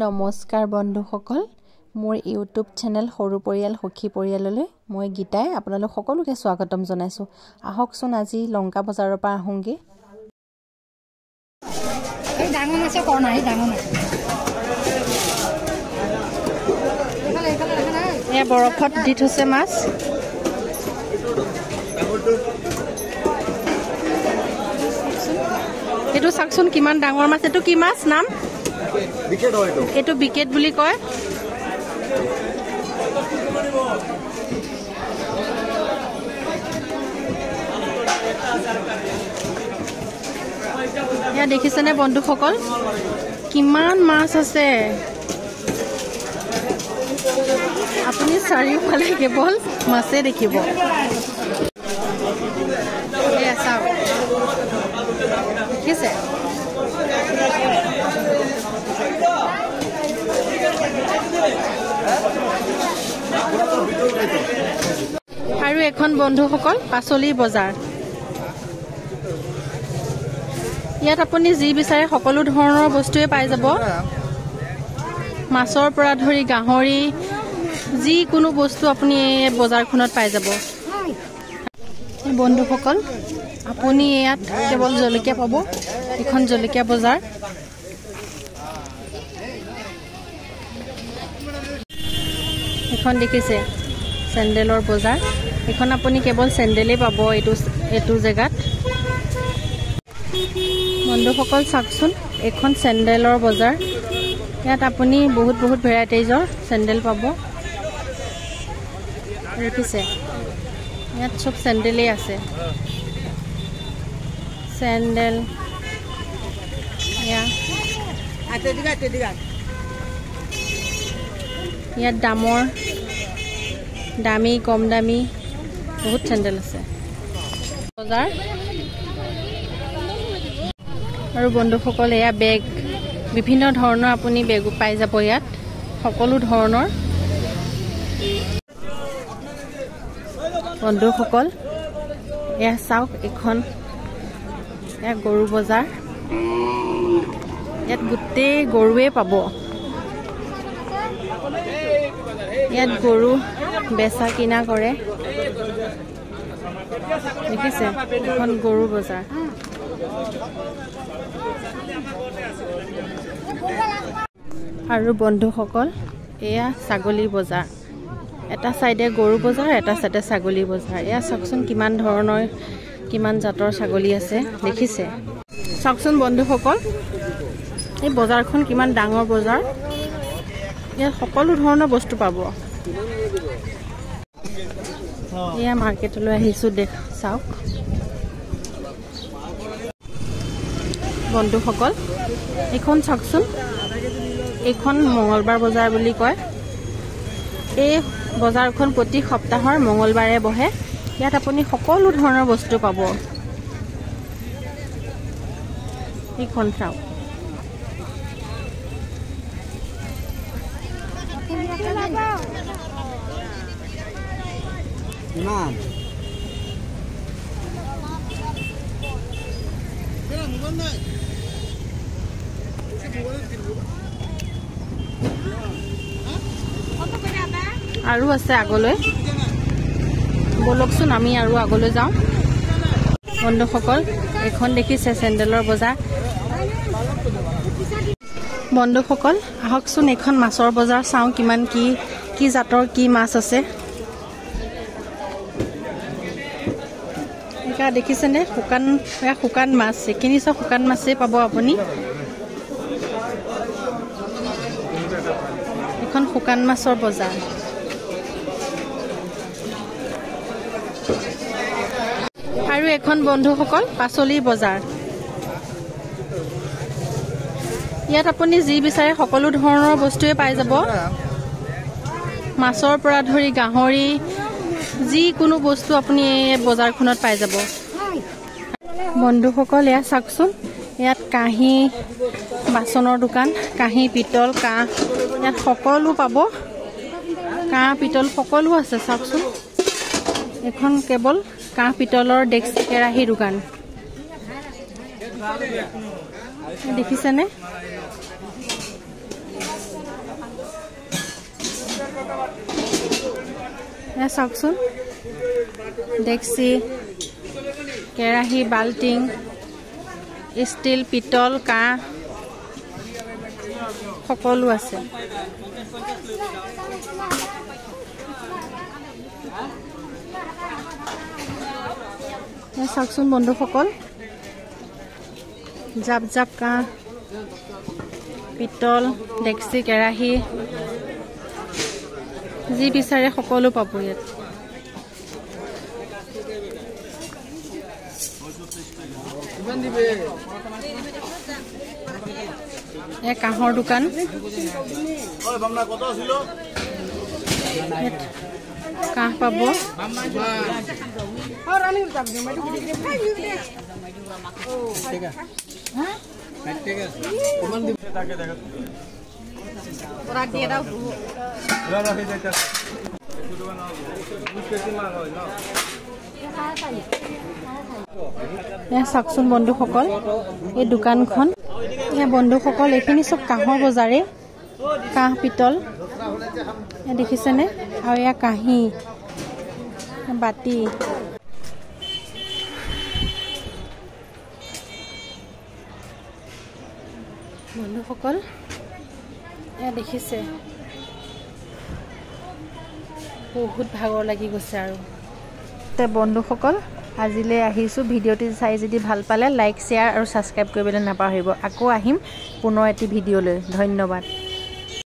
নমস্কাৰ বন্ধুসকল মোৰ ইউটিউব চেনেল সৰু পৰিয়াল সখী পৰিয়াললৈ মই গীতাই আপোনালোক সকলোকে স্বাগতম জনাইছো আহকচোন আজি লংকা বজাৰৰ পৰা আহোঁগে এই ডাঙৰ মাছ কোন নাই ডাঙৰ মাছ এ বৰফত দি থৈছে মাছ এটো চাকচোন কিমান ডাঙৰ মাছ এটো কি মাছ নাম বিকেট হয় এটো বিকেট বুলি কয় ইয়া দেখিছেনে বন্ধুসকল কিমান মাছ আছে আপুনি চাৰিওফালে কেৱল মাছে দেখিব এয়া চাওক দেখিছে আৰু এখন বন্ধুসকল পাচলি বজাৰ ইয়াত আপুনি যি বিচাৰে সকলো ধৰণৰ বস্তুৱে পাই যাব মাছৰ পৰা ধৰি গাহৰি যি কোনো বস্তু আপুনি এই বজাৰখনত পাই যাব বন্ধুসকল আপুনি ইয়াত কেৱল জলকীয়া পাব এখন জলকীয়া বজাৰ এখন দেখিছে চেন্ডেলৰ বজাৰ এখন আপুনি কেৱল চেন্ডেলেই পাব এইটো জেগাত বন্ধুসকল চাওকচোন এখন চেন্ডেলৰ বজাৰ ইয়াত আপুনি বহুত ভেৰাইটিজৰ চেন্ডেল পাব দেখিছে ইয়াত সব চেন্ডেলেই আছে চেন্ডেল ইয়াত দামী কম দামী বহুত চেন্ডেল আছে বজাৰ আৰু বন্ধুসকল এয়া বেগ বিভিন্ন ধৰণৰ আপুনি বেগ পাই যাব ইয়াত সকলো ধৰণৰ বন্ধুসকল এয়া চাওক এখন এয়া গৰু বজাৰ ইয়াত গোটেই গৰুৱে পাব ইয়াত গৰু বেচা কিনা কৰে দেখিছে এখন গৰু বজাৰ আৰু বন্ধুসকল এয়া ছাগলী বজাৰ এটা সাইডে গৰু বজাৰ এটা সাইডে ছাগলী বজাৰ এয়া চাওকচোন কিমান ধৰণৰ কিমান জাতৰ ছাগলী আছে দেখিছে চাওকচোন বন্ধুসকল এই বজাৰখন কিমান ডাঙৰ বজাৰ ইয়াত সকলো ধৰণৰ বস্তু পাব এয়া মাৰ্কেটলৈ আহিছো চাওক বন্ধুসকল এখন চাওকচোন এখন মঙ্গলবাৰ বজাৰ বুলি কয় এই বজাৰখন প্ৰতি সপ্তাহৰ মঙ্গলবাৰে বহে ইয়াত আপুনি সকলো ধৰণৰ বস্তু পাব এইখন চাওক ইমান আৰু আছে আগলৈ বলকচোন আমি আৰু আগলৈ যাওঁ বন্ধুসকল এখন দেখিছে চেন্ডেলৰ বজাৰ বন্ধুসকল আহকচোন এখন মাছৰ বজাৰ চাওঁ কিমান কি জাতৰ কি মাছ আছে একা দেখিছেনে শুকান মাছ এইখিনি সব শুকান মাছেই পাব আপুনি এখন শুকান মাছৰ বজাৰ আৰু এখন বন্ধুসকল পাচলি বজাৰ ইয়াত আপুনি যি বিচাৰে সকলো ধৰণৰ বস্তুৱে পাই যাব মাছৰ পৰা ধৰি গাহৰি যি কোনো বস্তু আপুনি এই বজাৰখনত পাই যাব বন্ধুসকল এয়া চাওকচোন ইয়াত কাঁহী বাচনৰ দোকান কাঁহী পিতল কাঁহ ইয়াত সকলো পাব কাঁহ পিতল সকলো আছে চাওকচোন এখন কেৱল কাঁহ পিতলৰ ডেক্সি কেৰাহী দোকান দেখিছেনে এয়া চাওকচোন ডেক্সি কেৰাহী বাল্টিং ষ্টিল পিতল কাঁহ সকলো আছে এয়া চাওকচোন বন্ধুসকল জাপ জাপ কাঁহ পিতল ডেক্সি কেৰাহী যি বিচাৰে সকলো পাব ইয়াত এয়া কাঁহৰ দোকান কাঁহ পাব চাওকচোন বন্ধুসকল এই দোকানখন বন্ধুসকল এইখিনি চব কাঁহৰ বজাৰে কাঁহ পিতল দেখিছেনে আৰু এয়া কাঁহী বাতি বন্ধুসকল এয়া দেখিছে বহুত ভাগৰ লাগি গৈছে আৰু বন্ধুসকল আজিলৈ আহিছোঁ ভিডিঅ'টি চাই যদি ভাল পালে লাইক শ্বেয়াৰ আৰু ছাবস্ক্ৰাইব কৰিবলৈ নাপাহৰিব আকৌ আহিম পুনৰ এটি ভিডিঅ'লৈ ধন্যবাদ